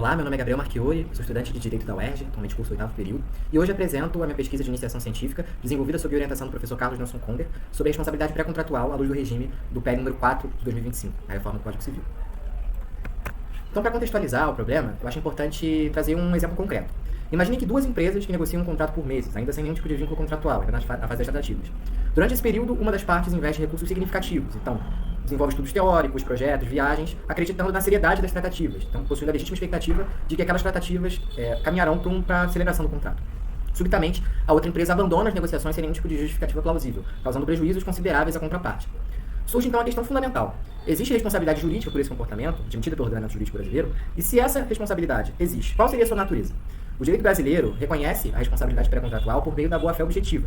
Olá, meu nome é Gabriel Marchiori, sou estudante de Direito da UERJ, atualmente curso 8º período, e hoje apresento a minha pesquisa de iniciação científica, desenvolvida sob orientação do professor Carlos Nelson Conder, sobre a responsabilidade pré-contratual à luz do regime do PL número 4 de 2025, a reforma do Código Civil. Então, para contextualizar o problema, eu acho importante trazer um exemplo concreto. Imagine que duas empresas que negociam um contrato por meses, ainda sem nenhum tipo de vínculo contratual, ainda na fase das tratativas. Durante esse período, uma das partes investe recursos significativos, então desenvolve estudos teóricos, projetos, viagens, acreditando na seriedade das tratativas, então possuindo a legítima expectativa de que aquelas tratativas caminharão para a celebração do contrato. Subitamente, a outra empresa abandona as negociações sem nenhum tipo de justificativa plausível, causando prejuízos consideráveis à contraparte. Surge então a questão fundamental. Existe responsabilidade jurídica por esse comportamento, admitida pelo ordenamento jurídico brasileiro? E se essa responsabilidade existe, qual seria a sua natureza? O direito brasileiro reconhece a responsabilidade pré-contratual por meio da boa-fé objetiva,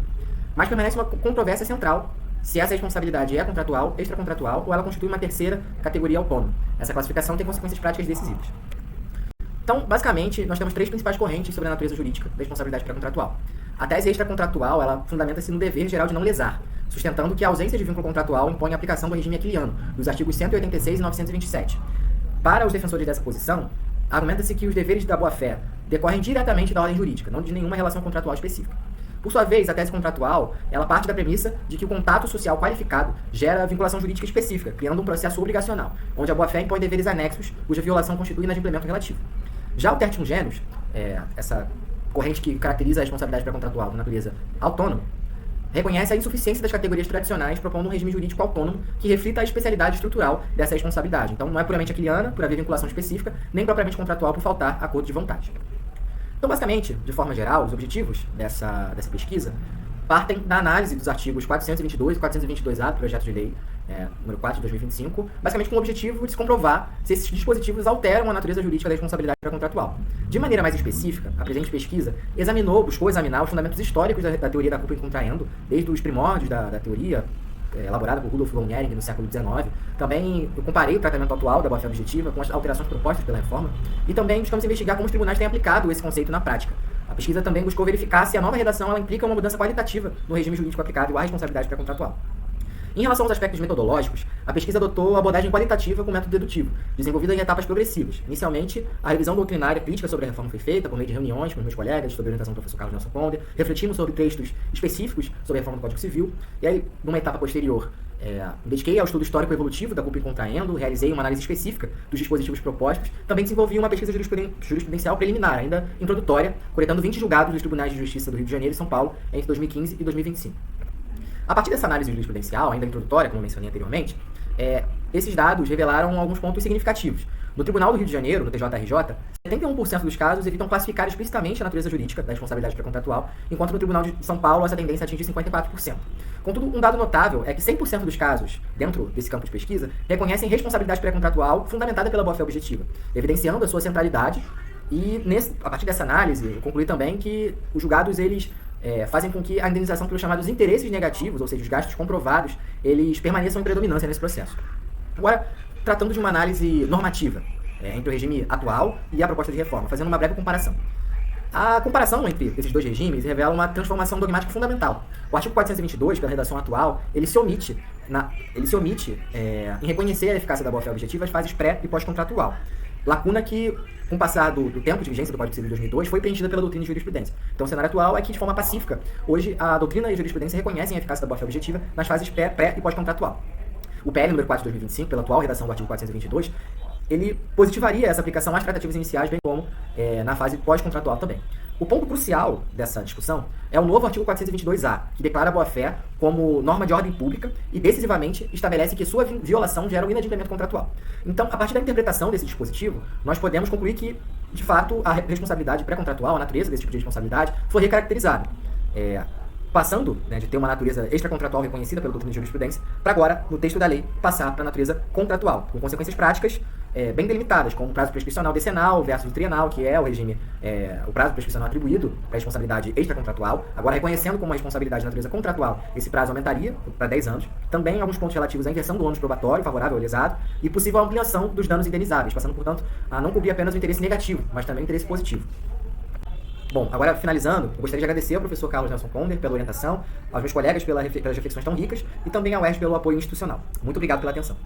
mas permanece uma controvérsia central se essa responsabilidade é contratual, extracontratual ou ela constitui uma terceira categoria autônoma. Essa classificação tem consequências práticas decisivas. Então, basicamente, nós temos três principais correntes sobre a natureza jurídica da responsabilidade pré-contratual. A tese extracontratual, ela fundamenta-se no dever geral de não lesar, sustentando que a ausência de vínculo contratual impõe a aplicação do regime aquiliano, dos artigos 186 e 927. Para os defensores dessa posição, argumenta-se que os deveres da boa-fé decorrem diretamente da ordem jurídica, não de nenhuma relação contratual específica. Por sua vez, a tese contratual, ela parte da premissa de que o contato social qualificado gera vinculação jurídica específica, criando um processo obrigacional, onde a boa-fé impõe deveres anexos, cuja violação constitui inadimplemento relativo. Já o tertium genus, essa corrente que caracteriza a responsabilidade pré-contratual da natureza autônoma, reconhece a insuficiência das categorias tradicionais, propondo um regime jurídico autônomo que reflita a especialidade estrutural dessa responsabilidade. Então, não é puramente aquiliana, por haver vinculação específica, nem propriamente contratual por faltar acordo de vontade. Então, basicamente, de forma geral, os objetivos dessa pesquisa partem da análise dos artigos 422 e 422A do projeto de lei número 4 de 2025, basicamente com o objetivo de se comprovar se esses dispositivos alteram a natureza jurídica da responsabilidade pré-contratual. De maneira mais específica, a presente pesquisa buscou examinar os fundamentos históricos da teoria da culpa in contraendo, desde os primórdios da teoria, elaborada por Rudolf von Ehring no século XIX. Também eu comparei o tratamento atual da boa-fé objetiva com as alterações propostas pela reforma, e também buscamos investigar como os tribunais têm aplicado esse conceito na prática. A pesquisa também buscou verificar se a nova redação ela implica uma mudança qualitativa no regime jurídico aplicado à responsabilidade pré-contratual. Em relação aos aspectos metodológicos, a pesquisa adotou a abordagem qualitativa com método dedutivo, desenvolvida em etapas progressivas. Inicialmente, a revisão doutrinária crítica sobre a reforma foi feita por meio de reuniões com os meus colegas, sob a orientação do professor Carlos Nelson Conder, refletimos sobre textos específicos sobre a reforma do Código Civil, e aí, numa etapa posterior, me dediquei ao estudo histórico-evolutivo da culpa in contraendo, realizei uma análise específica dos dispositivos propostos, também desenvolvi uma pesquisa jurisprudencial preliminar, ainda introdutória, coletando 20 julgados dos tribunais de justiça do Rio de Janeiro e São Paulo entre 2015 e 2025. A partir dessa análise jurisprudencial, ainda introdutória, como mencionei anteriormente, esses dados revelaram alguns pontos significativos. No Tribunal do Rio de Janeiro, no TJRJ, 71% dos casos evitam classificar explicitamente a natureza jurídica da responsabilidade pré-contratual, enquanto no Tribunal de São Paulo essa tendência atinge 54%. Contudo, um dado notável é que 100% dos casos, dentro desse campo de pesquisa, reconhecem responsabilidade pré-contratual fundamentada pela boa-fé objetiva, evidenciando a sua centralidade, e a partir dessa análise, eu concluí também que os julgados eles fazem com que a indenização pelos chamados interesses negativos, ou seja, os gastos comprovados, eles permaneçam em predominância nesse processo. Agora, tratando de uma análise normativa entre o regime atual e a proposta de reforma, fazendo uma breve comparação. A comparação entre esses dois regimes revela uma transformação dogmática fundamental. O artigo 422, pela redação atual, ele se omite em reconhecer a eficácia da boa-fé objetiva às fases pré- e pós-contratual. Lacuna que, com o passar do tempo de vigência do Código Civil de 2002, foi preenchida pela doutrina e jurisprudência. Então, o cenário atual é que, de forma pacífica, hoje a doutrina e a jurisprudência reconhecem a eficácia da boa-fé objetiva nas fases pré- e pós-contratual. O PL número 4 de 2025, pela atual redação do artigo 422, ele positivaria essa aplicação às tratativas iniciais, bem como na fase pós-contratual também. O ponto crucial dessa discussão é o novo artigo 422A, que declara a boa-fé como norma de ordem pública e decisivamente estabelece que sua violação gera um inadimplemento contratual. Então, a partir da interpretação desse dispositivo, nós podemos concluir que, de fato, a responsabilidade pré-contratual, a natureza desse tipo de responsabilidade, foi recaracterizada. Passando de ter uma natureza extracontratual reconhecida pela doutrina de jurisprudência, para agora, no texto da lei, passar para a natureza contratual, com consequências práticas bem delimitadas, como o prazo prescricional decenal versus trienal, que é o regime, o prazo prescricional atribuído para a responsabilidade extracontratual. Agora, reconhecendo como uma responsabilidade de natureza contratual, esse prazo aumentaria para 10 anos. Também alguns pontos relativos à inversão do ônus probatório, favorável ao lesado, e possível ampliação dos danos indenizáveis, passando, portanto, a não cobrir apenas o interesse negativo, mas também o interesse positivo. Bom, agora finalizando, eu gostaria de agradecer ao professor Carlos Nelson Conder pela orientação, aos meus colegas pelas reflexões tão ricas e também ao UERJ pelo apoio institucional. Muito obrigado pela atenção.